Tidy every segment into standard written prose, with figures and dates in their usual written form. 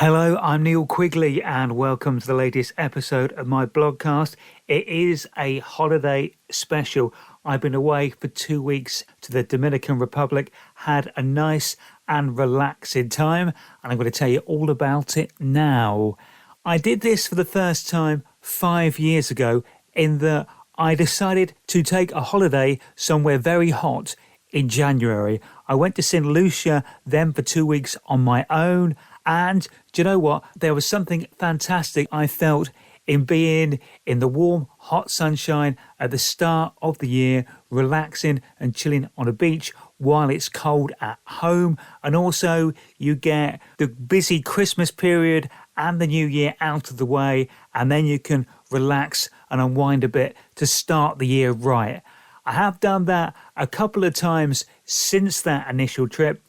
Hello, I'm Neil Quigley and welcome to the latest episode of my blogcast. It is a holiday special. I've been away for 2 weeks to the Dominican Republic, had a nice and relaxing time, and I'm going to tell you all about it now. I did this for the first time 5 years ago in that I decided to take a holiday somewhere very hot in January. I went to St. Lucia then for 2 weeks on my own. And do you know what? There was something fantastic I felt in being in the warm, hot sunshine at the start of the year, relaxing and chilling on a beach while it's cold at home. And also you get the busy Christmas period and the New Year out of the way, and then you can relax and unwind a bit to start the year right. I have done that a couple of times since that initial trip,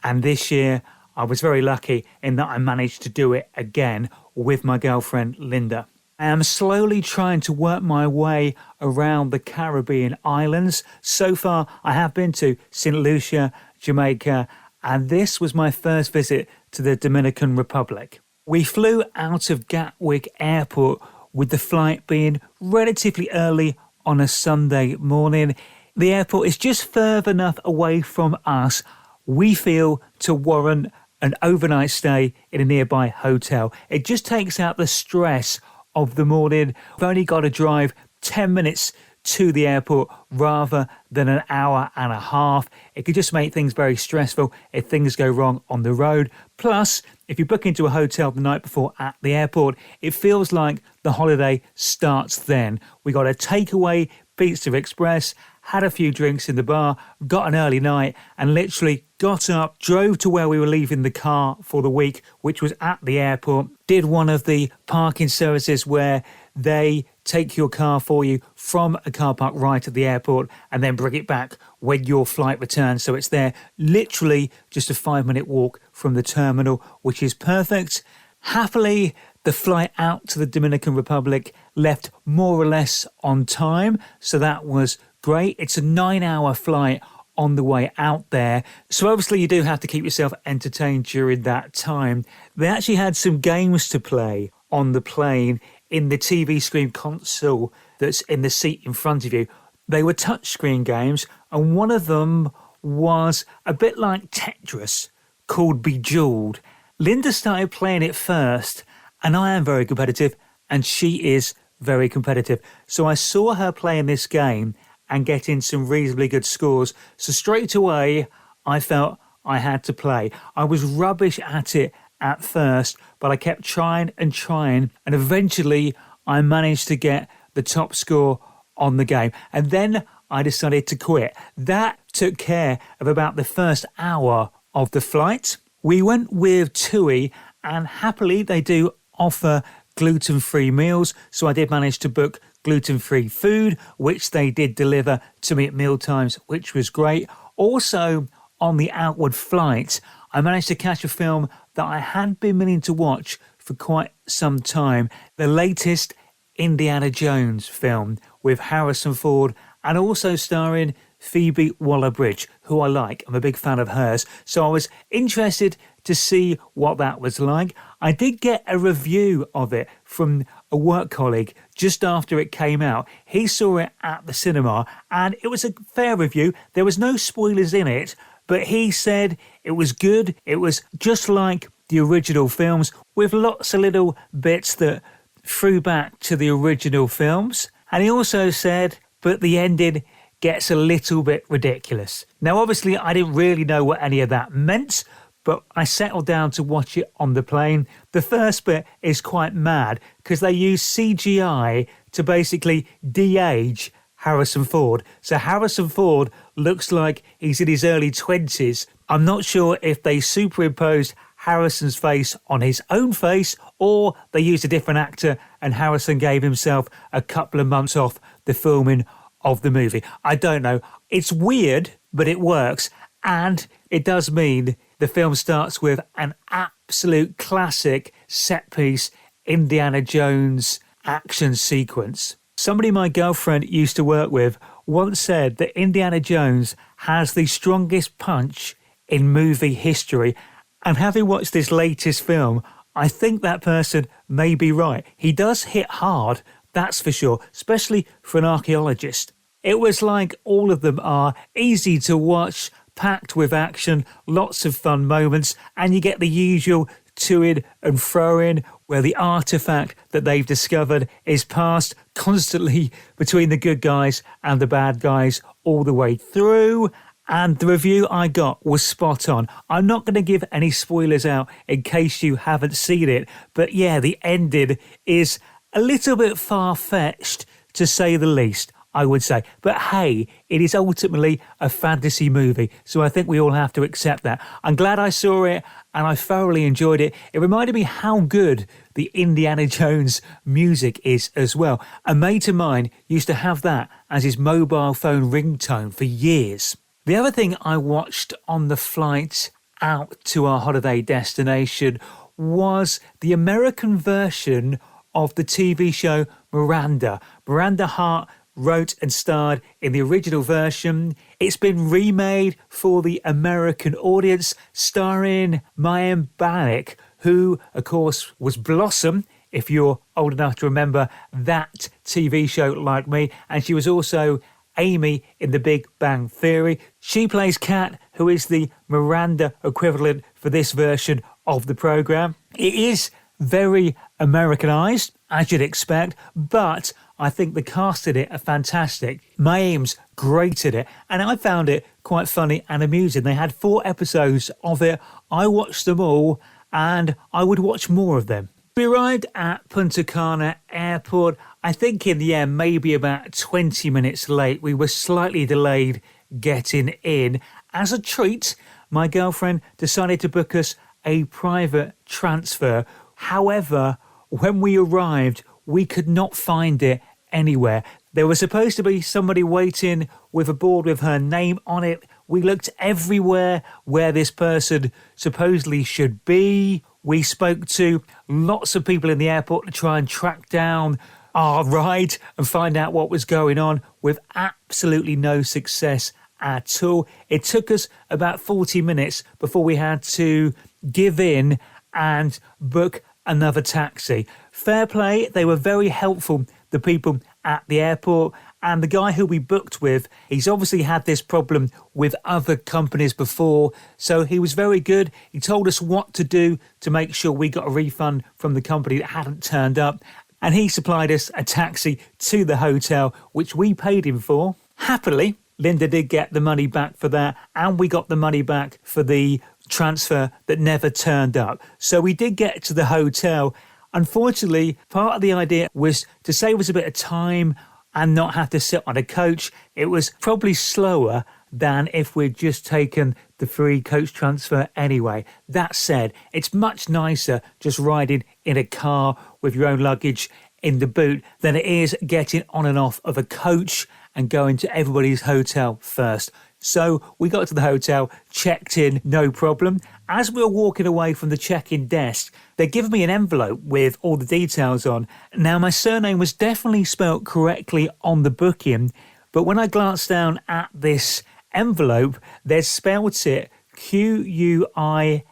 and this year I was very lucky in that I managed to do it again with my girlfriend Linda. I am slowly trying to work my way around the Caribbean islands. So far I have been to St. Lucia, Jamaica, and this was my first visit to the Dominican Republic. We flew out of Gatwick Airport with the flight being relatively early on a Sunday morning. The airport is just further enough away from us, we feel, to warrant an overnight stay in a nearby hotel. It just takes out the stress of the morning. We've only got to drive 10 minutes to the airport rather than an hour and a half. It could just make things very stressful if things go wrong on the road. Plus, if you book into a hotel the night before at the airport, it feels like the holiday starts then. We got a takeaway Pizza Express, had a few drinks in the bar, got an early night, and literally got up, drove to where we were leaving the car for the week, which was at the airport, did one of the parking services where they take your car for you from a car park right at the airport and then bring it back when your flight returns. So it's there, literally just a 5-minute walk from the terminal, which is perfect. Happily, the flight out to the Dominican Republic left more or less on time, so that was great. It's a 9-hour flight on the way out there, so obviously you do have to keep yourself entertained during that time. They actually had some games to play on the plane in the TV screen console that's in the seat in front of you. They were touchscreen games, and one of them was a bit like Tetris, called Bejeweled. Linda started playing it first, and I am very competitive, and she is very competitive. So I saw her playing this game and getting some reasonably good scores. So straight away, I felt I had to play. I was rubbish at it at first, but I kept trying, and eventually I managed to get the top score on the game. And then I decided to quit. That took care of about the first hour of the flight. We went with TUI, and happily they do offer gluten-free meals, so I did manage to book gluten-free food, which they did deliver to me at mealtimes, which was great. Also, on the outward flight, I managed to catch a film that I had been meaning to watch for quite some time, the latest Indiana Jones film with Harrison Ford and also starring Phoebe Waller-Bridge, who I like. I'm a big fan of hers, so I was interested to see what that was like. I did get a review of it from a work colleague just after it came out. He saw it at the cinema, and it was a fair review. There was no spoilers in it, but he said it was good. It was just like the original films, with lots of little bits that threw back to the original films. And he also said, but the ending gets a little bit ridiculous. Now, obviously, I didn't really know what any of that meant, but I settled down to watch it on the plane. The first bit is quite mad because they use CGI to basically de-age Harrison Ford. So Harrison Ford looks like he's in his early 20s. I'm not sure if they superimposed Harrison's face on his own face or they used a different actor and Harrison gave himself a couple of months off the filming of the movie. I don't know. It's weird, but it works. And it does mean the film starts with an absolute classic set-piece Indiana Jones action sequence. Somebody my girlfriend used to work with once said that Indiana Jones has the strongest punch in movie history. And having watched this latest film, I think that person may be right. He does hit hard, that's for sure, especially for an archaeologist. It was like all of them are easy to watch, packed with action, lots of fun moments, and you get the usual to-in and throw-in where the artifact that they've discovered is passed constantly between the good guys and the bad guys all the way through. And the review I got was spot on. I'm not going to give any spoilers out in case you haven't seen it, but yeah, the ending is a little bit far-fetched to say the least, I would say. But hey, it is ultimately a fantasy movie, so I think we all have to accept that. I'm glad I saw it, and I thoroughly enjoyed it. It reminded me how good the Indiana Jones music is as well. A mate of mine used to have that as his mobile phone ringtone for years. The other thing I watched on the flight out to our holiday destination was the American version of the TV show Miranda. Miranda Hart wrote and starred in the original version. It's been remade for the American audience, starring Mayim Bialik, who, of course, was Blossom, if you're old enough to remember that TV show like me, and she was also Amy in The Big Bang Theory. She plays Kat, who is the Miranda equivalent for this version of the programme. It is very Americanized, as you'd expect, but I think the cast in it are fantastic. Mayim's great at it, and I found it quite funny and amusing. They had 4 episodes of it. I watched them all, and I would watch more of them. We arrived at Punta Cana Airport, I think in the end, maybe about 20 minutes late. We were slightly delayed getting in. As a treat, my girlfriend decided to book us a private transfer. However, when we arrived, we could not find it anywhere. There was supposed to be somebody waiting with a board with her name on it. We looked everywhere where this person supposedly should be. We spoke to lots of people in the airport to try and track down our ride and find out what was going on, with absolutely no success at all. It took us about 40 minutes before we had to give in and book another taxi. Fair play, they were very helpful, the people at the airport, and the guy who we booked with, he's obviously had this problem with other companies before, so he was very good. He told us what to do to make sure we got a refund from the company that hadn't turned up, and he supplied us a taxi to the hotel, which we paid him for. Happily, Linda did get the money back for that, and we got the money back for the transfer that never turned up. So we did get to the hotel. Unfortunately, part of the idea was to save us a bit of time and not have to sit on a coach. It was probably slower than if we'd just taken the free coach transfer anyway. That said, it's much nicer just riding in a car with your own luggage in the boot than it is getting on and off of a coach and going to everybody's hotel first. So we got to the hotel, checked in, no problem. As we were walking away from the check-in desk, they'd given me an envelope with all the details on. Now, my surname was definitely spelt correctly on the booking, but when I glanced down at this envelope, they'd spelt it Quigley.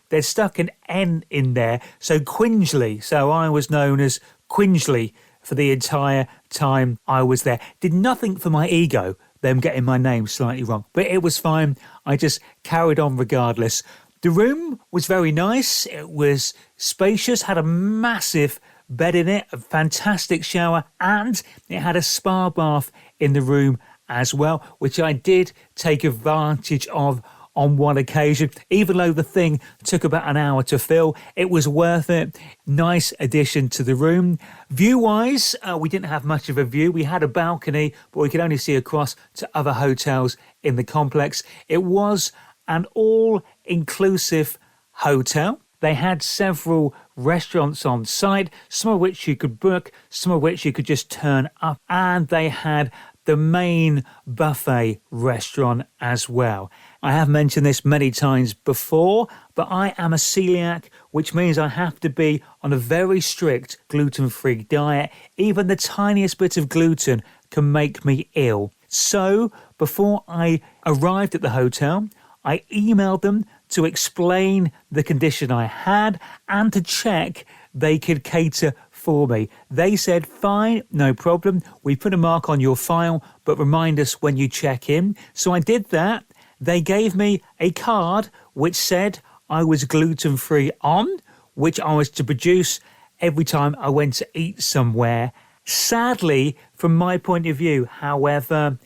They'd stuck an N in there, so Quigley. So I was known as Quigley for the entire time I was there. Did nothing for my ego, them getting my name slightly wrong, but it was fine. I just carried on regardless. The room was very nice. It was spacious, had a massive bed in it, a fantastic shower, and it had a spa bath in the room as well, which I did take advantage of on one occasion. Even though the thing took about an hour to fill, it was worth it. Nice addition to the room. View-wise, we didn't have much of a view. We had a balcony, but we could only see across to other hotels in the complex. It was an all-inclusive hotel. They had several restaurants on site, some of which you could book, some of which you could just turn up, and they had the main buffet restaurant as well. I have mentioned this many times before, but I am a celiac, which means I have to be on a very strict gluten-free diet. Even the tiniest bit of gluten can make me ill. So before I arrived at the hotel, I emailed them to explain the condition I had and to check they could cater for me. They said, fine, no problem. We put a mark on your file, but remind us when you check in. So I did that. They gave me a card which said I was gluten-free on, which I was to produce every time I went to eat somewhere. Sadly, from my point of view, however,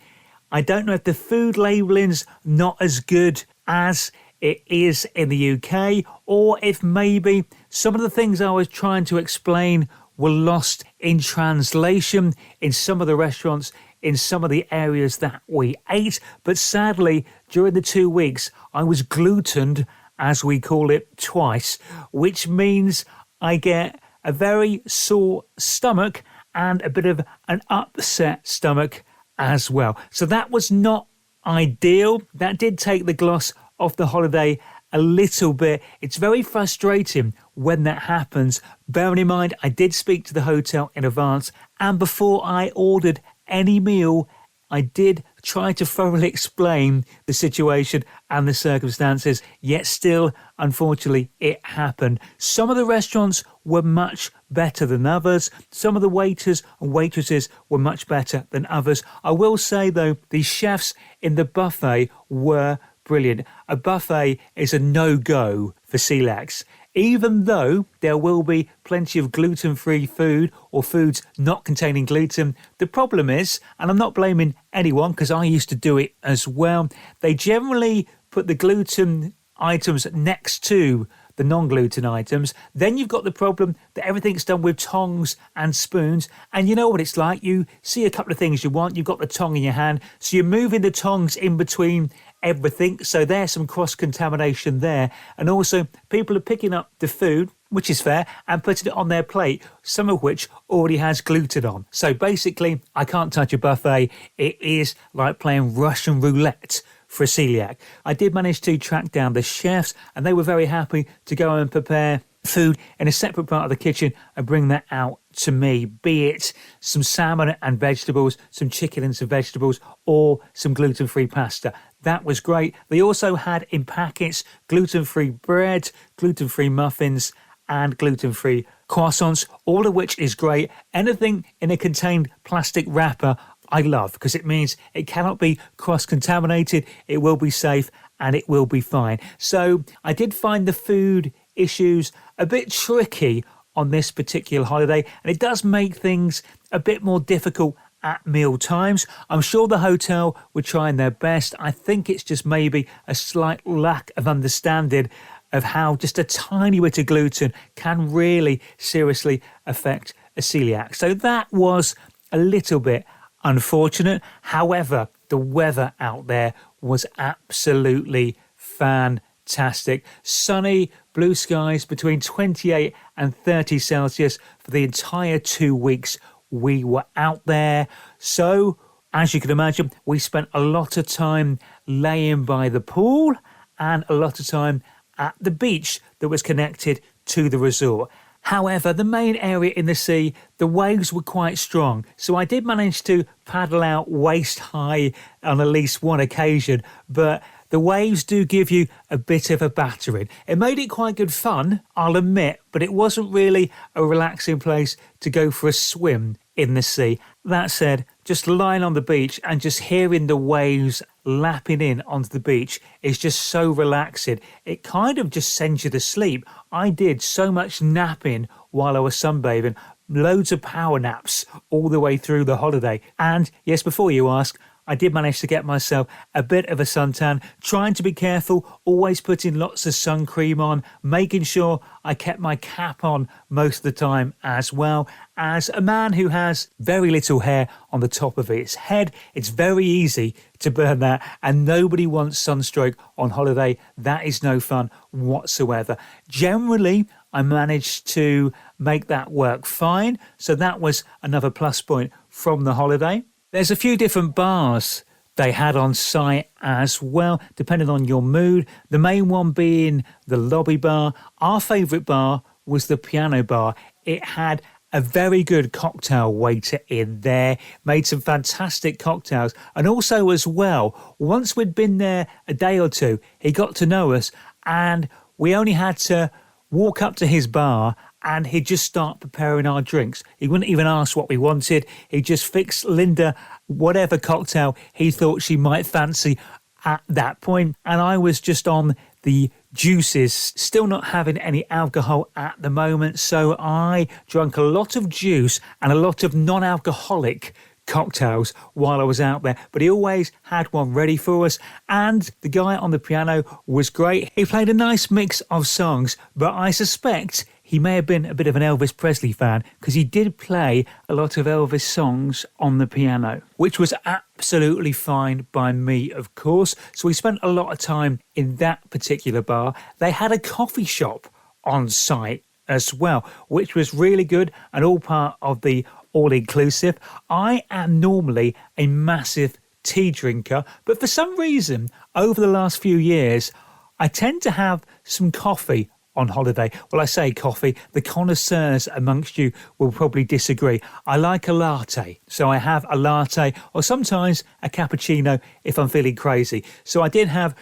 I don't know if the food labelling's not as good as it is in the UK, or if maybe some of the things I was trying to explain were lost in translation in some of the restaurants, in some of the areas that we ate. But sadly, during the 2 weeks, I was glutened, as we call it, twice, which means I get a very sore stomach and a bit of an upset stomach as well. So that was not ideal. That did take the gloss off the holiday a little bit. It's very frustrating when that happens. Bearing in mind, I did speak to the hotel in advance, and before I ordered any meal, I did try to thoroughly explain the situation and the circumstances, yet still, unfortunately, it happened. Some of the restaurants were much better than others. Some of the waiters and waitresses were much better than others. I will say, though, the chefs in the buffet were brilliant. A buffet is a no-go for celiacs. Even though there will be plenty of gluten-free food or foods not containing gluten, the problem is, and I'm not blaming anyone because I used to do it as well, they generally put the gluten items next to the non-gluten items. Then you've got the problem that everything's done with tongs and spoons, and you know what it's like. You see a couple of things you want, you've got the tong in your hand, so you're moving the tongs in between everything, so there's some cross-contamination there. And also, people are picking up the food, which is fair, and putting it on their plate, some of which already has gluten on. So basically, I can't touch a buffet. It is like playing Russian roulette for a celiac. I did manage to track down the chefs, and they were very happy to go and prepare food in a separate part of the kitchen and bring that out to me, be it some salmon and vegetables, some chicken and some vegetables, or some gluten-free pasta. That was great. They also had in packets gluten-free bread, gluten-free muffins, and gluten-free croissants, all of which is great. Anything in a contained plastic wrapper I love, because it means it cannot be cross-contaminated, it will be safe, and it will be fine. So I did find the food issues a bit tricky on this particular holiday, and it does make things a bit more difficult at meal times. I'm sure the hotel were trying their best. I think it's just maybe a slight lack of understanding of how just a tiny bit of gluten can really seriously affect a celiac. So that was a little bit unfortunate. However, the weather out there was absolutely fantastic. Sunny, blue skies between 28 and 30 Celsius for the entire 2 weeks we were out there. So, as you can imagine, we spent a lot of time laying by the pool and a lot of time at the beach that was connected to the resort. However, the main area in the sea, the waves were quite strong, so I did manage to paddle out waist high on at least one occasion, but the waves do give you a bit of a battering. It made it quite good fun, I'll admit, but it wasn't really a relaxing place to go for a swim in the sea. That said, just lying on the beach and just hearing the waves lapping in onto the beach is just so relaxing. It kind of just sends you to sleep. I did so much napping while I was sunbathing, loads of power naps all the way through the holiday. And yes, before you ask, I did manage to get myself a bit of a suntan, trying to be careful, always putting lots of sun cream on, making sure I kept my cap on most of the time as well. As a man who has very little hair on the top of his head, it's very easy to burn that, and nobody wants sunstroke on holiday. That is no fun whatsoever. Generally, I managed to make that work fine, so that was another plus point from the holiday. There's a few different bars they had on site as well, depending on your mood. The main one being the lobby bar. Our favourite bar was the piano bar. It had a very good cocktail waiter in there, made some fantastic cocktails. And also as well, once we'd been there a day or two, he got to know us and we only had to walk up to his bar and he'd just start preparing our drinks. He wouldn't even ask what we wanted. He'd just fix Linda whatever cocktail he thought she might fancy at that point. And I was just on the juices, still not having any alcohol at the moment. So I drank a lot of juice and a lot of non-alcoholic cocktails while I was out there, but he always had one ready for us. And the guy on the piano was great. He played a nice mix of songs, but I suspect he may have been a bit of an Elvis Presley fan because he did play a lot of Elvis songs on the piano, which was absolutely fine by me, of course. So we spent a lot of time in that particular bar. They had a coffee shop on site as well, which was really good and all part of the all-inclusive. I am normally a massive tea drinker, but for some reason, over the last few years, I tend to have some coffee on holiday. Well, I say coffee, the connoisseurs amongst you will probably disagree. I like a latte, so I have a latte or sometimes a cappuccino if I'm feeling crazy. So I did have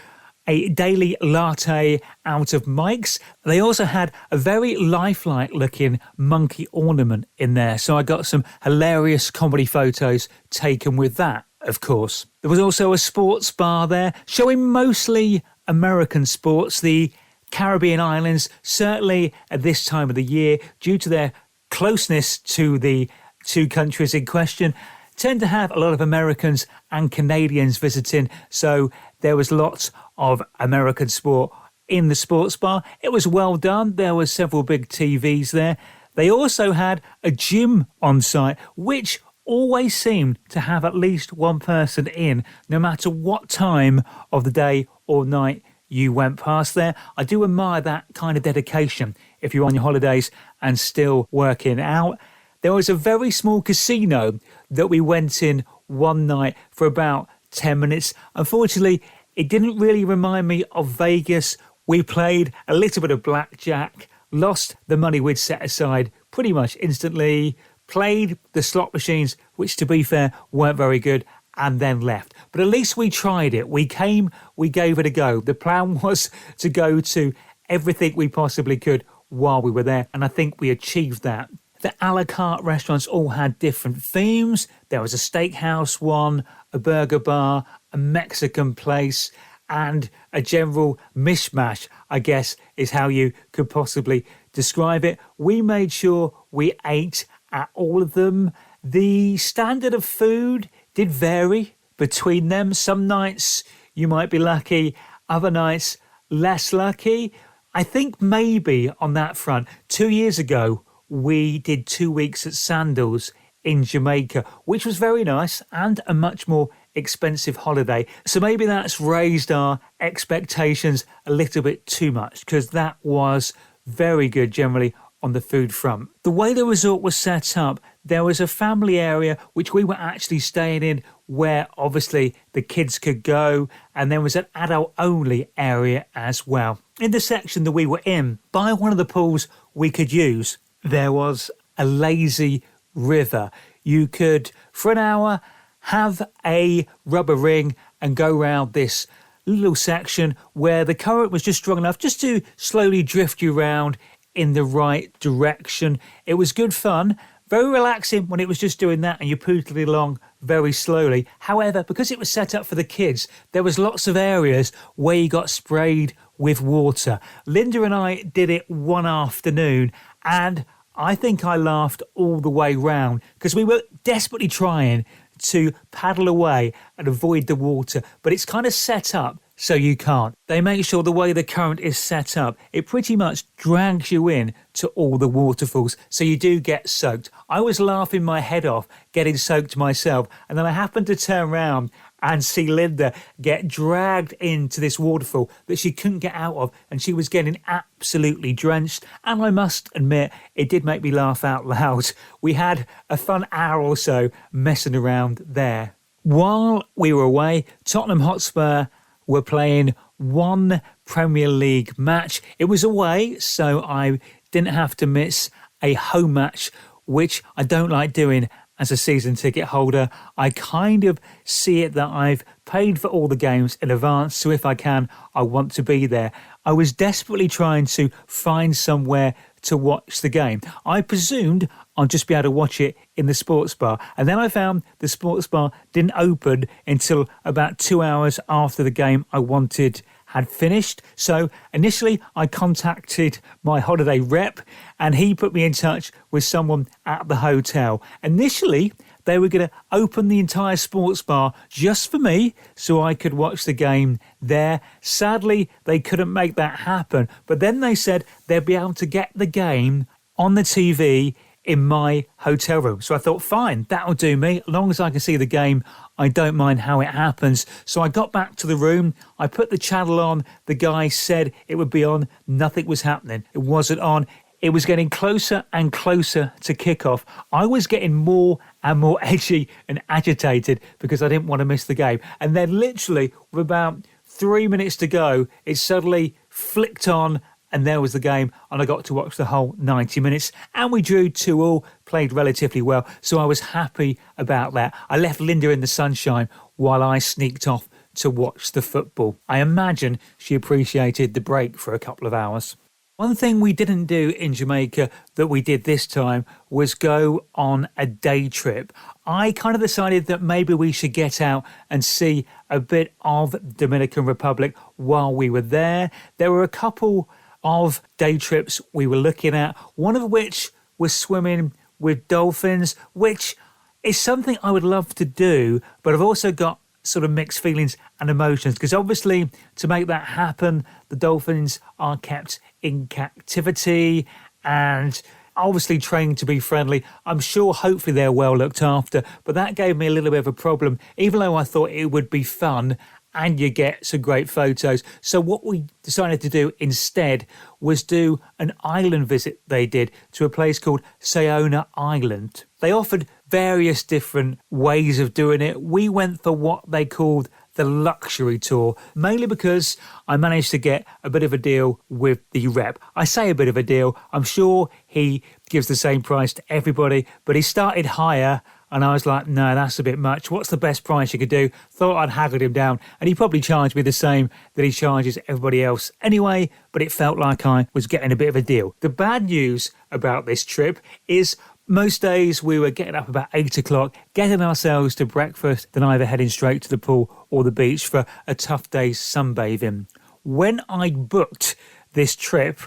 a daily latte out of Mike's. They also had a very lifelike looking monkey ornament in there. So I got some hilarious comedy photos taken with that, of course. There was also a sports bar there showing mostly American sports. The Caribbean islands, certainly at this time of the year, due to their closeness to the two countries in question, tend to have a lot of Americans and Canadians visiting. So there was lots of American sport in the sports bar. It was well done. There were several big TVs there. They also had a gym on site, which always seemed to have at least one person in, no matter what time of the day or night you went past there. I do admire that kind of dedication if you're on your holidays and still working out. There was a very small casino that we went in one night for about 10 minutes. Unfortunately, it didn't really remind me of Vegas. We played a little bit of blackjack, lost the money we'd set aside pretty much instantly, played the slot machines, which to be fair weren't very good, and then left. But at least we tried it. We came, we gave it a go. The plan was to go to everything we possibly could while we were there, and I think we achieved that. The a la carte restaurants all had different themes. There was a steakhouse one, a burger bar, a Mexican place, and a general mishmash, I guess, is how you could possibly describe it. We made sure we ate at all of them. The standard of food did vary between them. Some nights you might be lucky, other nights less lucky. I think maybe on that front, 2 years ago, we did 2 weeks at Sandals in Jamaica, which was very nice and a much more expensive holiday. So maybe that's raised our expectations a little bit too much, because that was very good generally on the food front. The way the resort was set up, there was a family area which we were actually staying in where obviously the kids could go, and there was an adult only area as well. In the section that we were in, by one of the pools we could use, there was a lazy river. You could, for an hour, have a rubber ring and go round this little section where the current was just strong enough just to slowly drift you round in the right direction. It was good fun, very relaxing when it was just doing that and you pootling along very slowly. However, because it was set up for the kids, there was lots of areas where you got sprayed with water. Linda and I did it one afternoon, and I think I laughed all the way round because we were desperately trying to paddle away and avoid the water, but it's kind of set up so you can't. They make sure the way the current is set up, it pretty much drags you in to all the waterfalls, so you do get soaked. I was laughing my head off getting soaked myself, and then I happened to turn around and see Linda get dragged into this waterfall that she couldn't get out of, and she was getting absolutely drenched. And I must admit, it did make me laugh out loud. We had a fun hour or so messing around there. While we were away, Tottenham Hotspur were playing one Premier League match. It was away, so I didn't have to miss a home match, which I don't like doing as a season ticket holder. I kind of see it that I've paid for all the games in advance, so if I can, I want to be there. I was desperately trying to find somewhere to watch the game. I presumed I'd just be able to watch it in the sports bar. And then I found the sports bar didn't open until about 2 hours after the game I wanted had finished. So initially I contacted my holiday rep and he put me in touch with someone at the hotel. Initially, they were going to open the entire sports bar just for me so I could watch the game there. Sadly, they couldn't make that happen. But then they said they'd be able to get the game on the TV in my hotel room. So I thought, fine, that'll do me. As long as I can see the game, I don't mind how it happens. So I got back to the room. I put the channel on. The guy said it would be on. Nothing was happening. It wasn't on. It was getting closer and closer to kickoff. I was getting more and more edgy and agitated because I didn't want to miss the game. And then literally with about 3 minutes to go, it suddenly flicked on and there was the game, and I got to watch the whole 90 minutes. And we drew 2-2, played relatively well, so I was happy about that. I left Linda in the sunshine while I sneaked off to watch the football. I imagine she appreciated the break for a couple of hours. One thing we didn't do in Jamaica that we did this time was go on a day trip. I kind of decided that maybe we should get out and see a bit of Dominican Republic while we were there. There were a couple of day trips we were looking at, one of which was swimming with dolphins, which is something I would love to do, but I've also got sort of mixed feelings and emotions because obviously to make that happen, the dolphins are kept in captivity and obviously trained to be friendly. I'm sure hopefully they're well looked after, but that gave me a little bit of a problem, even though I thought it would be fun and you get some great photos. So what we decided to do instead was do an island visit they did to a place called Sayona Island. They offered various different ways of doing it. We went for what they called the luxury tour, mainly because I managed to get a bit of a deal with the rep. I say a bit of a deal. I'm sure he gives the same price to everybody, but he started higher and I was like, no, that's a bit much. What's the best price you could do? Thought I'd haggled him down and he probably charged me the same that he charges everybody else anyway, but it felt like I was getting a bit of a deal. The bad news about this trip is most days we were getting up about 8 o'clock, getting ourselves to breakfast, then either heading straight to the pool or the beach for a tough day's sunbathing. When I booked this trip,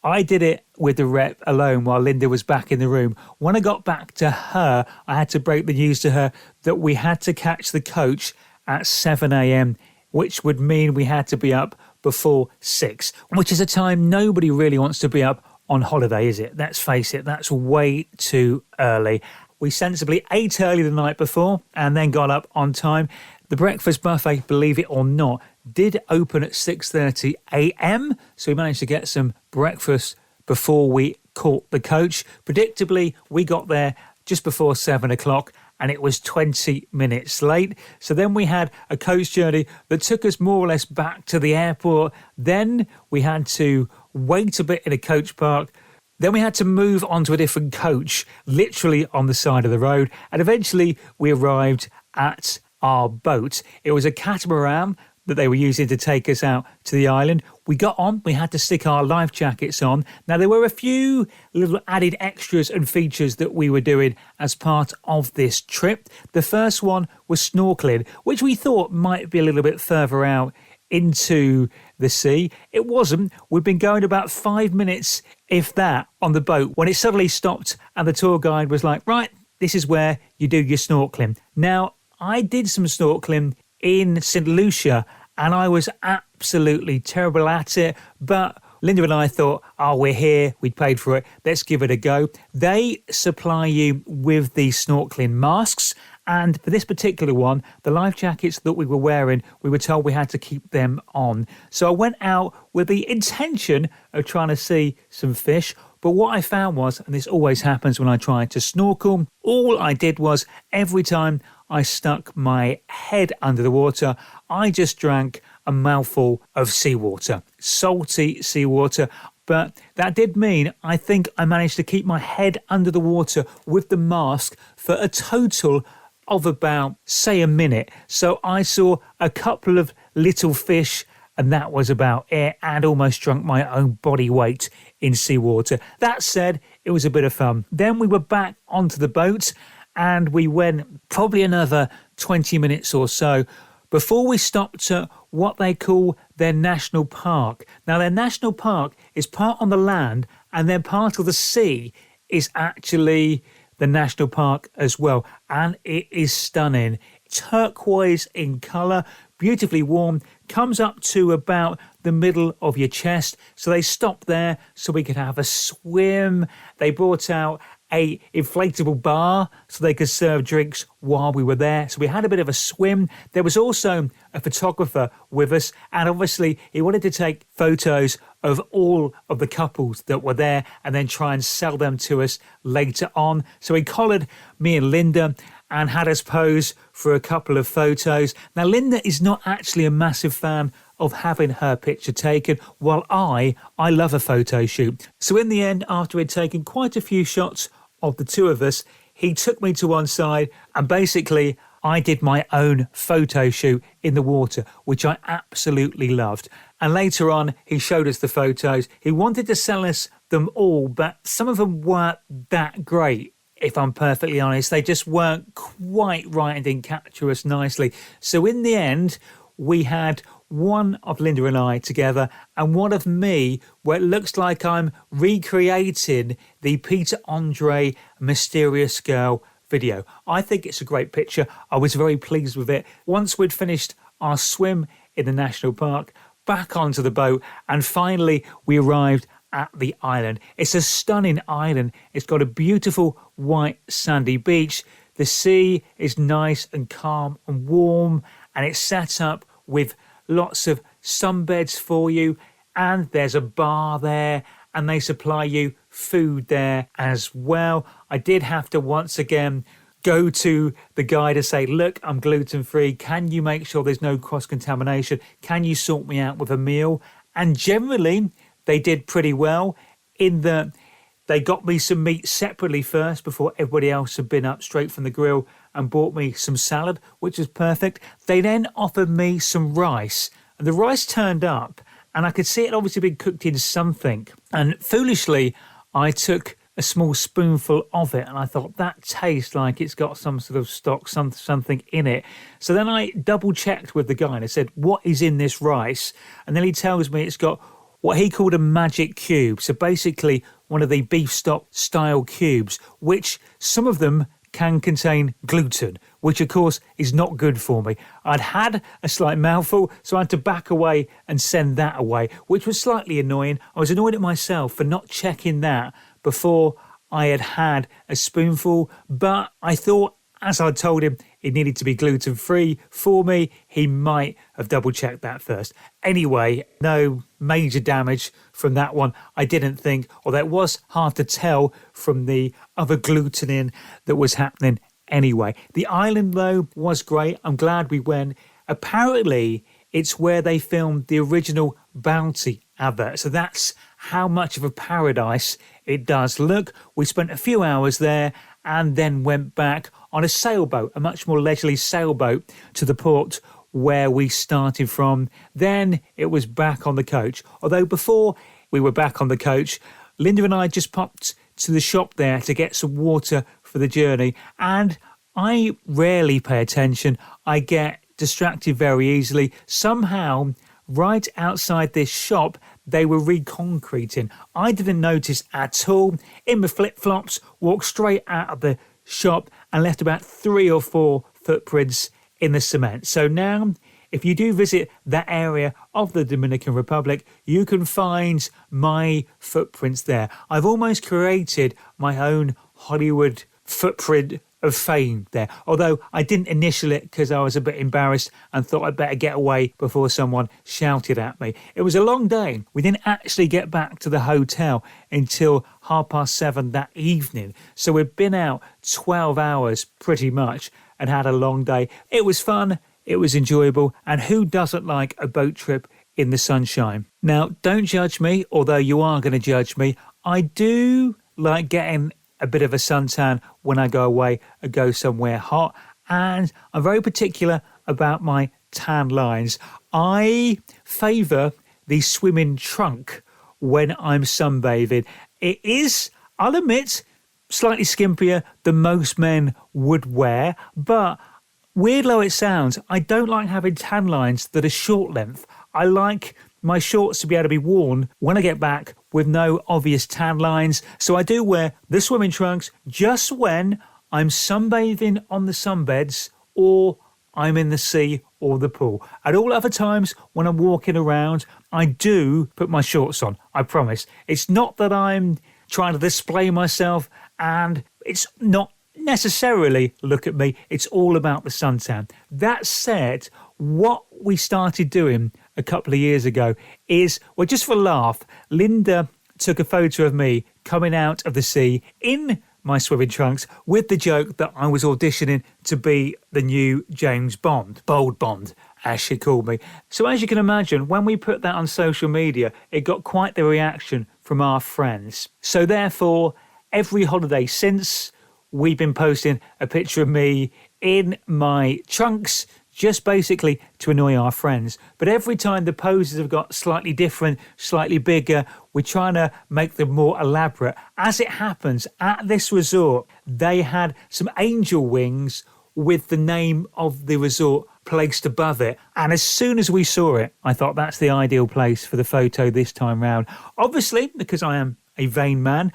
I did it with the rep alone while Linda was back in the room. When I got back to her, I had to break the news to her that we had to catch the coach at 7 a.m, which would mean we had to be up before 6, which is a time nobody really wants to be up on holiday, is it? Let's face it, that's way too early. We sensibly ate early the night before and then got up on time. The breakfast buffet, believe it or not, did open at 6:30 a.m, so we managed to get some breakfast before we caught the coach. Predictably, we got there just before 7 o'clock and it was 20 minutes late. So then we had a coach journey that took us more or less back to the airport. Then we had to wait a bit in a coach park. Then we had to move on to a different coach, literally on the side of the road. And eventually we arrived at our boat. It was a catamaran that they were using to take us out to the island. We got on, we had to stick our life jackets on. Now, there were a few little added extras and features that we were doing as part of this trip. The first one was snorkeling, which we thought might be a little bit further out into the sea. It wasn't. We'd been going about 5 minutes, if that, on the boat when it suddenly stopped and the tour guide was like, right, this is where you do your snorkeling. Now, I did some snorkeling in St. Lucia and I was absolutely terrible at it, but Linda and I thought, oh, we're here, we'd paid for it, let's give it a go. They supply you with the snorkeling masks, and for this particular one, the life jackets that we were wearing, we were told we had to keep them on. So I went out with the intention of trying to see some fish, but what I found was, and this always happens when I try to snorkel, all I did was every time I stuck my head under the water, I just drank a mouthful of seawater, salty seawater. But that did mean I think I managed to keep my head under the water with the mask for a total of about, say, a minute. So I saw a couple of little fish and that was about it, and almost drunk my own body weight in seawater. That said, it was a bit of fun. Then we were back onto the boat, and we went probably another 20 minutes or so before we stopped at what they call their national park. Now, their national park is part on the land, and then part of the sea is actually the national park as well. And it is stunning. Turquoise in colour, beautifully warm, comes up to about the middle of your chest. So they stopped there so we could have a swim. They brought out a inflatable bar so they could serve drinks while we were there. So we had a bit of a swim. There was also a photographer with us, and obviously he wanted to take photos of all of the couples that were there and then try and sell them to us later on. So he collared me and Linda and had us pose for a couple of photos. Now, Linda is not actually a massive fan of having her picture taken, while I love a photo shoot. So in the end, after we'd taken quite a few shots of the two of us, he took me to one side and basically I did my own photo shoot in the water, which I absolutely loved. And later on, he showed us the photos. He wanted to sell us them all, but some of them weren't that great. If I'm perfectly honest, they just weren't quite right and didn't capture us nicely. So in the end, we had one of Linda and I together and one of me where it looks like I'm recreating the Peter Andre Mysterious Girl video. I think it's a great picture. I was very pleased with it. Once we'd finished our swim in the national park, back onto the boat, and finally we arrived at the island. It's a stunning island. It's got a beautiful white sandy beach. The sea is nice and calm and warm, and it's set up with lots of sunbeds for you, and there's a bar there, and they supply you food there as well. I did have to once again go to the guy to say, look, I'm gluten-free. Can you make sure there's no cross-contamination? Can you sort me out with a meal? And generally, they did pretty well in that they got me some meat separately first before everybody else had been up straight from the grill and bought me some salad, which was perfect. They then offered me some rice, and the rice turned up and I could see it obviously been cooked in something. And foolishly, I took a small spoonful of it and I thought that tastes like it's got some sort of stock, something in it. So then I double checked with the guy and I said, what is in this rice? And then he tells me it's got what he called a magic cube. So basically one of the beef stock style cubes, which some of them can contain gluten, which of course is not good for me. I'd had a slight mouthful, so I had to back away and send that away, which was slightly annoying. I was annoyed at myself for not checking that before I had had a spoonful, but I thought, as I told him it needed to be gluten-free for me, he might have double-checked that first. Anyway, no major damage from that one, I didn't think, although it was hard to tell from the other glutening that was happening anyway. The island, though, was great. I'm glad we went. Apparently, it's where they filmed the original Bounty advert, so that's how much of a paradise it does look. We spent a few hours there and then went back on a sailboat, a much more leisurely sailboat, to the port where we started from. Then it was back on the coach. Although before we were back on the coach, Linda and I just popped to the shop there to get some water for the journey. And I rarely pay attention. I get distracted very easily. Somehow, right outside this shop, they were reconcreting. I didn't notice at all. In my flip-flops, walked straight out of the shop and left about 3 or 4 footprints in the cement. So now, if you do visit that area of the Dominican Republic, you can find my footprints there. I've almost created my own Hollywood footprint of fame there, although I didn't initial it because I was a bit embarrassed and thought I'd better get away before someone shouted at me. It was a long day. We didn't actually get back to the hotel until 7:30 that evening, so we'd been out 12 hours pretty much and had a long day. It was fun, it was enjoyable, and who doesn't like a boat trip in the sunshine? Now, don't judge me, although you are going to judge me. I do like getting a bit of a suntan when I go away and go somewhere hot, and I'm very particular about my tan lines. I favour the swimming trunk when I'm sunbathing. It is, I'll admit, slightly skimpier than most men would wear, but weird though it sounds, I don't like having tan lines that are short length. I like my shorts to be able to be worn when I get back with no obvious tan lines. So I do wear the swimming trunks just when I'm sunbathing on the sunbeds or I'm in the sea or the pool. At all other times when I'm walking around, I do put my shorts on, I promise. It's not that I'm trying to display myself, and it's not necessarily, look at me, it's all about the suntan. That said, what we started doing a couple of years ago is, well, just for a laugh, Linda took a photo of me coming out of the sea in my swimming trunks with the joke that I was auditioning to be the new James Bond, Bold Bond, as she called me. So as you can imagine, when we put that on social media, it got quite the reaction from our friends. So therefore, every holiday since, we've been posting a picture of me in my trunks, just basically to annoy our friends. But every time the poses have got slightly different, slightly bigger, we're trying to make them more elaborate. As it happens, at this resort, they had some angel wings with the name of the resort placed above it. And as soon as we saw it, I thought that's the ideal place for the photo this time round. Obviously, because I am a vain man,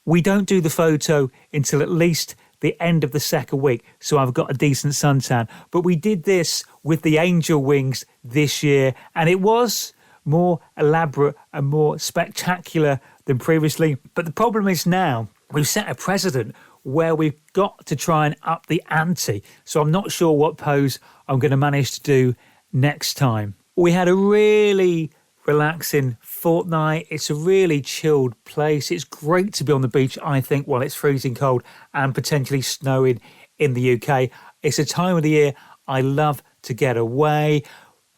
we don't do the photo until at least the end of the second week, so I've got a decent suntan. But we did this with the angel wings this year, and it was more elaborate and more spectacular than previously. But the problem is now we've set a precedent where we've got to try and up the ante. So I'm not sure what pose I'm going to manage to do next time. We had a really relaxing fortnight. It's a really chilled place. It's great to be on the beach, I think, while it's freezing cold and potentially snowing in the UK. It's a time of the year I love to get away.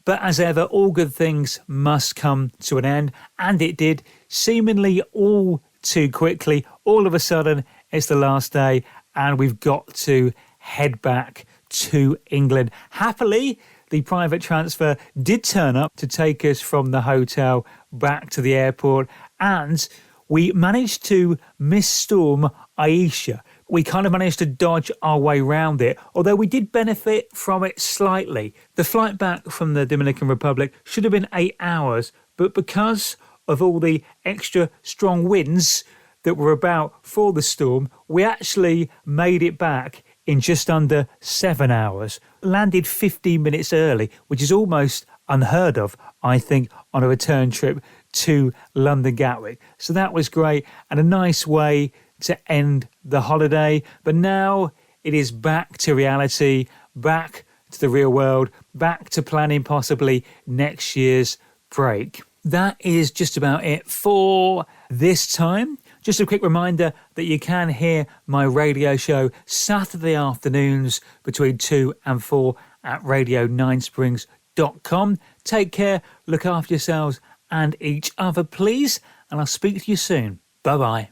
But as ever, all good things must come to an end. And it did, seemingly all too quickly. All of a sudden, it's the last day and we've got to head back to England. Happily, the private transfer did turn up to take us from the hotel back to the airport, and we managed to miss Storm Aisha. We kind of managed to dodge our way around it, although we did benefit from it slightly. The flight back from the Dominican Republic should have been 8 hours, but because of all the extra strong winds that were about for the storm, we actually made it back in just under 7 hours. Landed 15 minutes early, which is almost unheard of, I think, on a return trip to London Gatwick. So that was great and a nice way to end the holiday. But now it is back to reality, back to the real world, back to planning possibly next year's break. That is just about it for this time. Just a quick reminder that you can hear my radio show Saturday afternoons between 2 and 4 at radio9springs.com. Take care, look after yourselves and each other, please, and I'll speak to you soon. Bye-bye.